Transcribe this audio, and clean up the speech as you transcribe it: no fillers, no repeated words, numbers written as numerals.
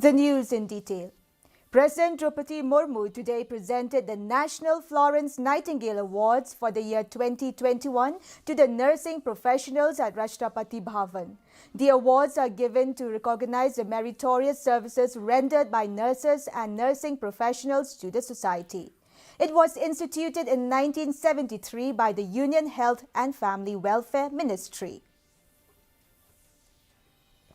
The news in detail. President Droupadi Murmu today presented the National Florence Nightingale Awards for the year 2021 to the nursing professionals at Rashtrapati Bhavan. The awards are given to recognize the meritorious services rendered by nurses and nursing professionals to the society. It was instituted in 1973 by the Union Health and Family Welfare Ministry.